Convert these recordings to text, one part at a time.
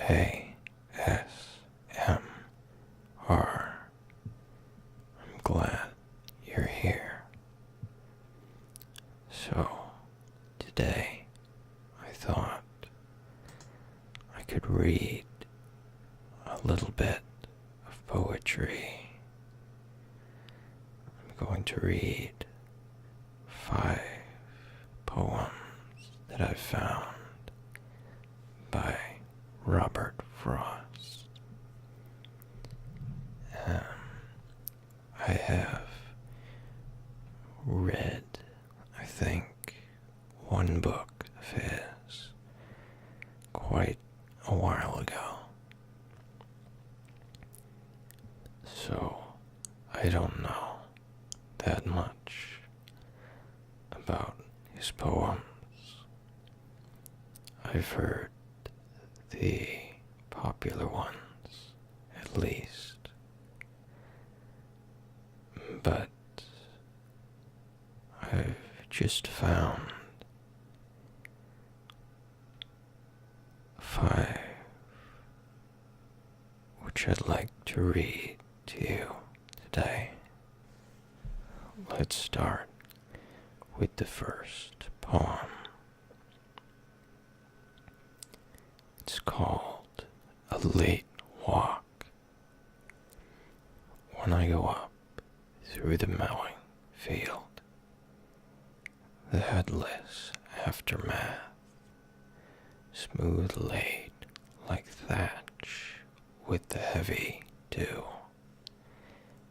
ASMR. I'm glad you're here. So, today I thought I could read a little bit of poetry. I'm going to read 5 poems that I've found by Robert Frost. I have read, I think, one book of his quite a while ago. So I don't know that much about his poems. I've heard the popular ones, at least. But I've just found 5 which I'd like to read to you today. Let's start with the first poem. It's called A Late Walk. When I go up through the mowing field, the headless aftermath, smooth laid like thatch with the heavy dew,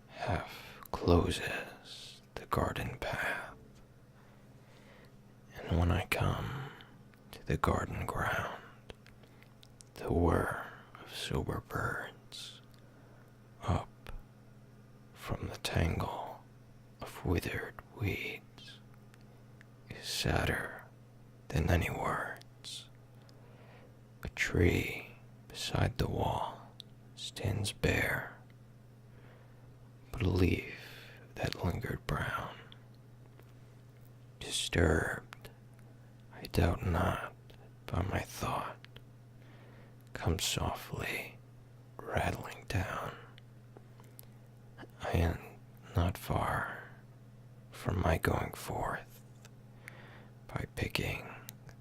half closes the garden path. And when I come to the garden ground, the whir of sober birds up from the tangle of withered weeds is sadder than any words. A tree beside the wall stands bare, but a leaf that lingered brown, disturbed, I doubt not, by my thought, comes softly rattling down. I am not far from my going forth, by picking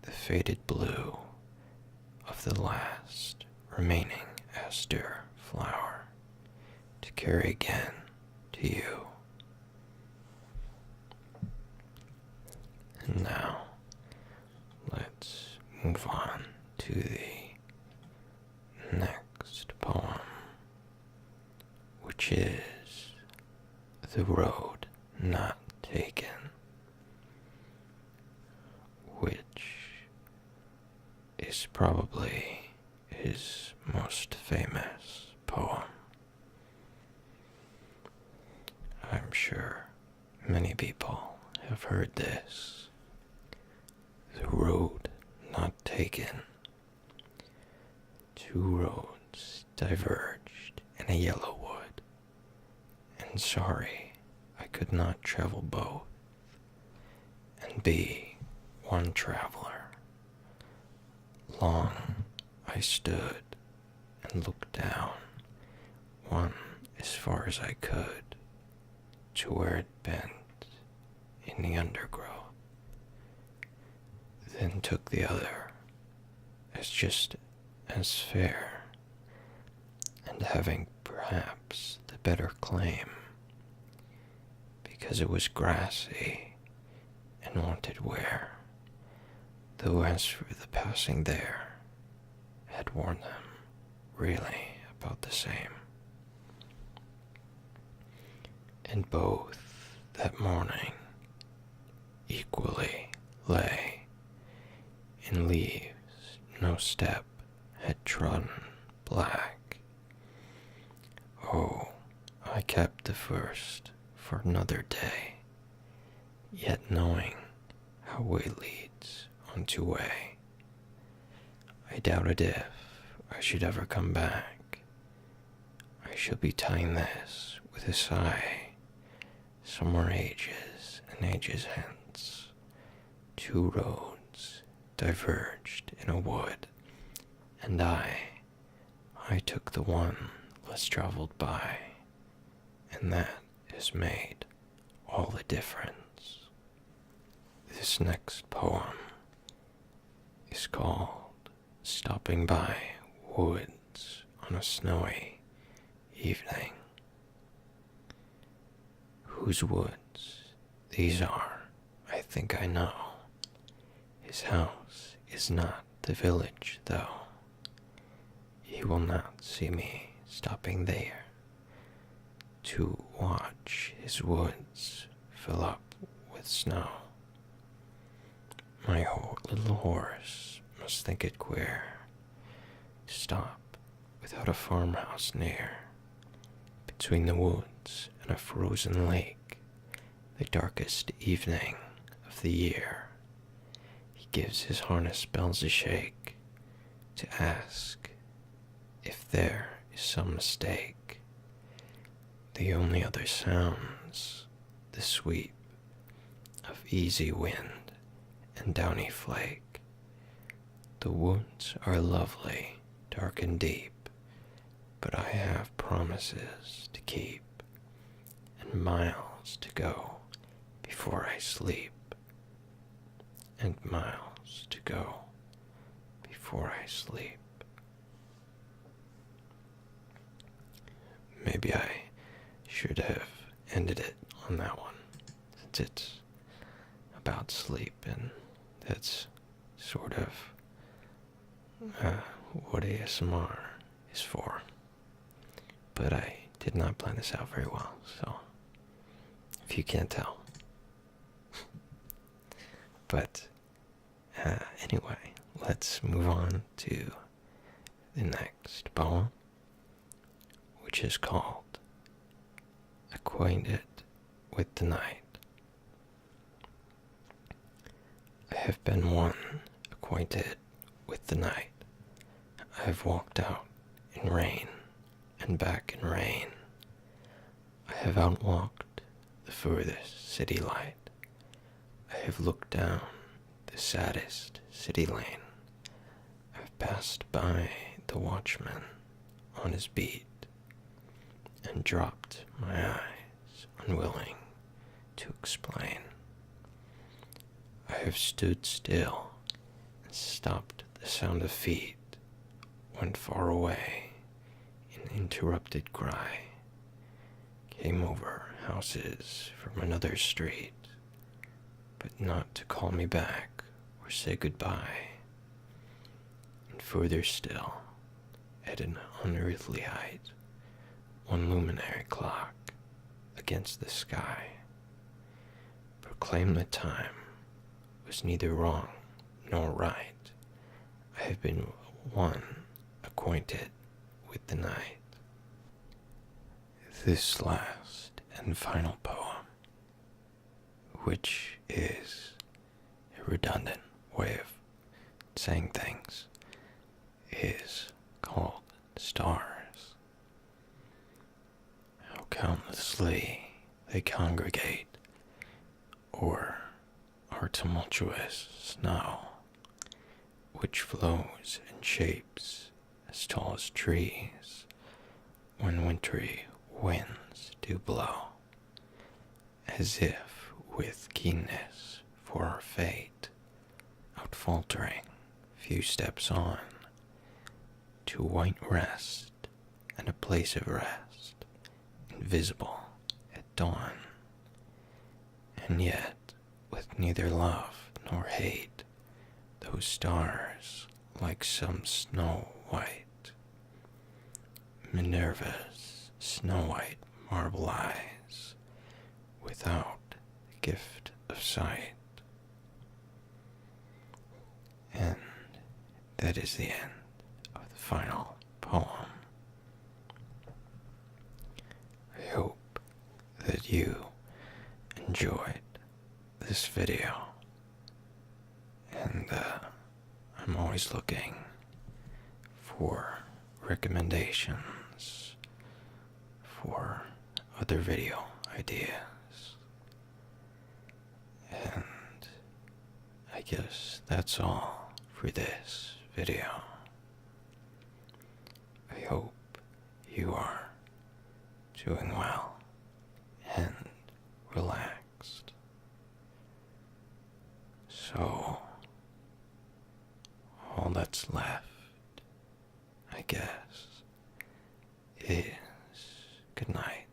the faded blue of the last remaining aster flower to carry again to you. And now, let's move on to the next poem, which is The Road Not Taken, which is probably his most famous poem. I'm sure many people have heard this. The road not taken. 2 roads diverged in a yellow wood, and sorry I could not travel both and be one traveler. Long I stood and looked down, one as far as I could, to where it bent in the undergrowth, then took the other as just as fair, and having perhaps the better claim, because it was grassy and wanted wear, though as for the passing there, had worn them really about the same. And both that morning equally lay in leaves no step had trodden black. Oh, I kept the first for another day, yet knowing how way leads unto way, I doubted if I should ever come back. I shall be tying this with a sigh, somewhere ages and ages hence. 2 roads diverged in a wood, and I I took the one less traveled by, and that has made all the difference. This next poem is called Stopping by Woods on a Snowy Evening. Whose woods these are, I think I know. His house is not the village, though. He will not see me stopping there to watch his woods fill up with snow. My little horse must think it queer to stop without a farmhouse near, between the woods and a frozen lake, the darkest evening of the year. He gives his harness bells a shake to ask if there is some mistake. The only other sounds the sweep of easy wind and downy flake. The woods are lovely, dark and deep, but I have promises to keep and miles to go before I sleep, and miles to go before I sleep. Maybe I should have ended it on that one, since it's about sleep, and that's sort of what ASMR is for. But I did not plan this out very well, so if you can't tell. But anyway, let's move on to the next poem, which is called Acquainted with the Night. I have been one acquainted with the night. I have walked out in rain and back in rain. I have outwalked the furthest city light. I have looked down the saddest city lane. I have passed by the watchman on his beat and dropped my eyes, unwilling to explain. I have stood still and stopped the sound of feet, went far away in interrupted cry, came over houses from another street, but not to call me back or say goodbye. And further still, at an unearthly height, one luminary clock against the sky proclaimed the time was neither wrong nor right. I have been one acquainted with the night. This last and final poem, which is a redundant way of saying things, is called Stars. How countlessly they congregate or are tumultuous snow, which flows in shapes as tall as trees when wintry winds do blow, as if with keenness for our fate, outfaltering few steps on to white rest and a place of rest, invisible at dawn, and yet with neither love nor hate, those stars like some snow white, Minerva's snow white marble eyes, without the gift of sight. And that is the end of the final poem. I hope that you enjoyed this video, and I'm always looking for recommendations for other video ideas, and I guess that's all for this video. I hope you are doing well and relaxed. So, all that's left, I guess, is good night.